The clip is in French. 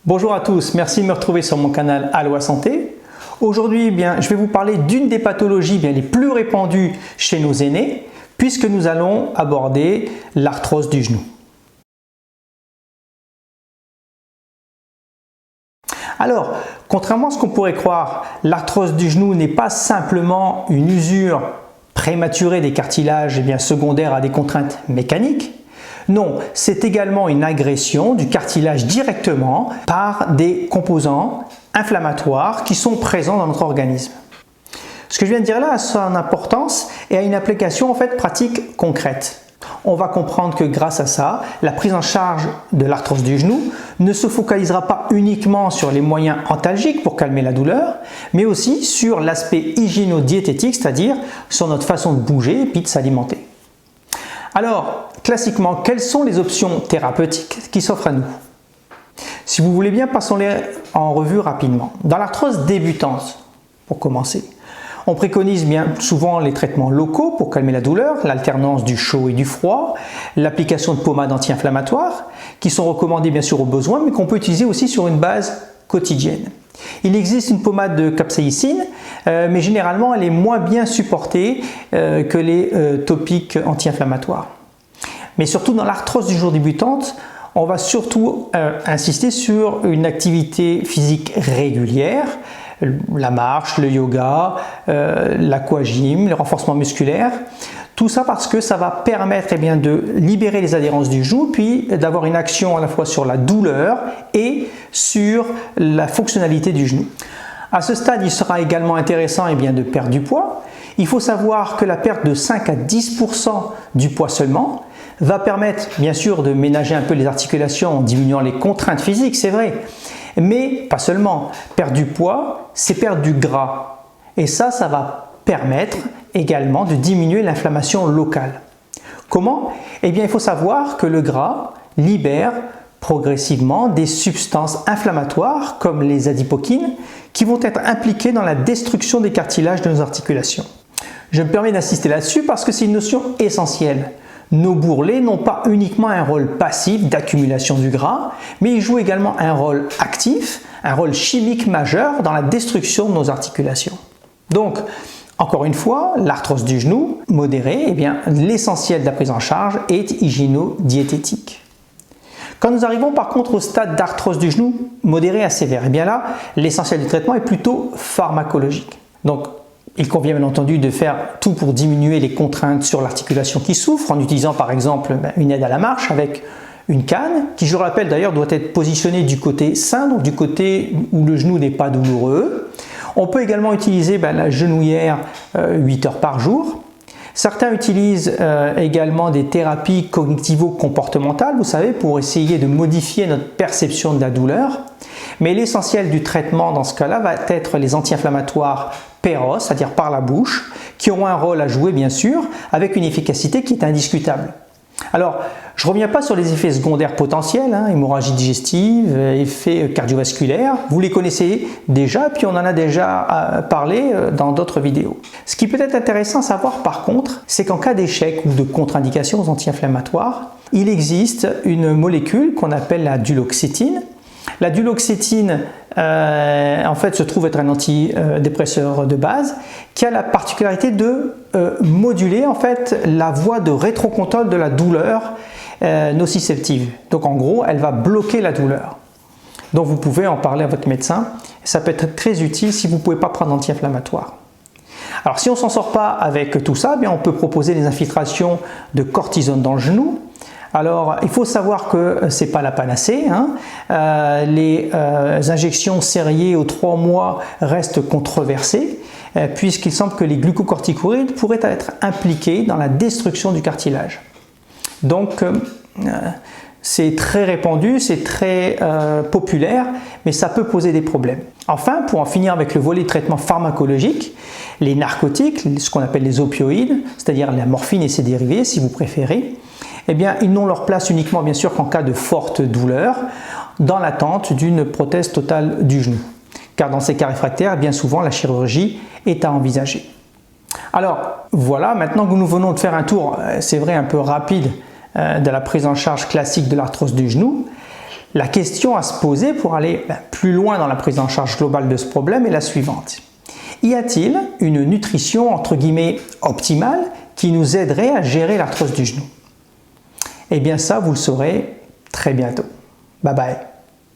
Bonjour à tous, merci de me retrouver sur mon canal Aloha Santé. Aujourd'hui, je vais vous parler d'une des pathologies les plus répandues chez nos aînés, puisque nous allons aborder l'arthrose du genou. Alors, contrairement à ce qu'on pourrait croire, l'arthrose du genou n'est pas simplement une usure prématurée des cartilages secondaires à des contraintes mécaniques. Non, c'est également une agression du cartilage directement par des composants inflammatoires qui sont présents dans notre organisme. Ce que je viens de dire là a son importance et a une application pratique concrète. On va comprendre que grâce à ça, la prise en charge de l'arthrose du genou ne se focalisera pas uniquement sur les moyens antalgiques pour calmer la douleur, mais aussi sur l'aspect hygiéno-diététique, c'est-à-dire sur notre façon de bouger et puis de s'alimenter. Alors, classiquement, quelles sont les options thérapeutiques qui s'offrent à nous? Si vous voulez bien, passons-les en revue rapidement. Dans l'arthrose débutante, pour commencer, on préconise bien souvent les traitements locaux pour calmer la douleur, l'alternance du chaud et du froid, l'application de pommades anti-inflammatoires, qui sont recommandées bien sûr au besoin, mais qu'on peut utiliser aussi sur une base quotidienne. Il existe une pommade de capsaïcine, mais généralement elle est moins bien supportée que les topiques anti-inflammatoires. Mais surtout dans l'arthrose du genou débutante, on va surtout insister sur une activité physique régulière, la marche, le yoga, l'aquagym, le renforcement musculaire. Tout ça parce que ça va permettre de libérer les adhérences du genou, puis d'avoir une action à la fois sur la douleur et sur la fonctionnalité du genou. À ce stade, il sera également intéressant de perdre du poids. Il faut savoir que la perte de 5 à 10% du poids seulement va permettre bien sûr de ménager un peu les articulations en diminuant les contraintes physiques, c'est vrai. Mais pas seulement. Perdre du poids, c'est perdre du gras. Et ça va permettre également de diminuer l'inflammation locale. Comment? Il faut savoir que le gras libère progressivement des substances inflammatoires comme les adipokines qui vont être impliquées dans la destruction des cartilages de nos articulations. Je me permets d'insister là-dessus parce que c'est une notion essentielle. Nos bourrelets n'ont pas uniquement un rôle passif d'accumulation du gras, mais ils jouent également un rôle actif, un rôle chimique majeur dans la destruction de nos articulations. Donc, encore une fois, l'arthrose du genou modérée, l'essentiel de la prise en charge est hygiéno-diététique. Quand nous arrivons par contre au stade d'arthrose du genou modérée à sévère, là, l'essentiel du traitement est plutôt pharmacologique. Donc, il convient bien entendu de faire tout pour diminuer les contraintes sur l'articulation qui souffre en utilisant par exemple une aide à la marche avec une canne qui, je rappelle d'ailleurs, doit être positionnée du côté sain, donc du côté où le genou n'est pas douloureux. On peut également utiliser la genouillère 8 heures par jour. Certains utilisent également des thérapies cognitivo-comportementales, vous savez, pour essayer de modifier notre perception de la douleur. Mais l'essentiel du traitement dans ce cas-là va être les anti-inflammatoires péros, c'est-à-dire par la bouche, qui auront un rôle à jouer bien sûr, avec une efficacité qui est indiscutable. Alors, je ne reviens pas sur les effets secondaires potentiels, hémorragie digestive, effets cardiovasculaires, vous les connaissez déjà, puis on en a déjà parlé dans d'autres vidéos. Ce qui peut être intéressant à savoir par contre, c'est qu'en cas d'échec ou de contre-indication aux anti-inflammatoires, il existe une molécule qu'on appelle la duloxétine. La duloxétine, se trouve être un antidépresseur de base qui a la particularité de moduler la voie de rétrocontrôle de la douleur nociceptive. Donc en gros, elle va bloquer la douleur. Donc vous pouvez en parler à votre médecin. Ça peut être très utile si vous ne pouvez pas prendre d'anti-inflammatoire. Alors si on ne s'en sort pas avec tout ça, on peut proposer des infiltrations de cortisone dans le genou. Alors, il faut savoir que ce n'est pas la panacée. Les injections sériées aux 3 mois restent controversées, puisqu'il semble que les glucocorticoïdes pourraient être impliqués dans la destruction du cartilage. Donc, c'est très répandu, c'est très populaire, mais ça peut poser des problèmes. Enfin, pour en finir avec le volet de traitement pharmacologique, les narcotiques, ce qu'on appelle les opioïdes, c'est-à-dire la morphine et ses dérivés, si vous préférez, ils n'ont leur place uniquement bien sûr qu'en cas de forte douleur, dans l'attente d'une prothèse totale du genou. Car dans ces cas réfractaires, bien souvent la chirurgie est à envisager. Alors voilà, maintenant que nous venons de faire un tour, c'est vrai un peu rapide, de la prise en charge classique de l'arthrose du genou, La question à se poser pour aller plus loin dans la prise en charge globale de ce problème est la suivante. Y a-t-il une nutrition entre guillemets optimale qui nous aiderait à gérer l'arthrose du genou? Eh bien ça, vous le saurez très bientôt. Bye bye.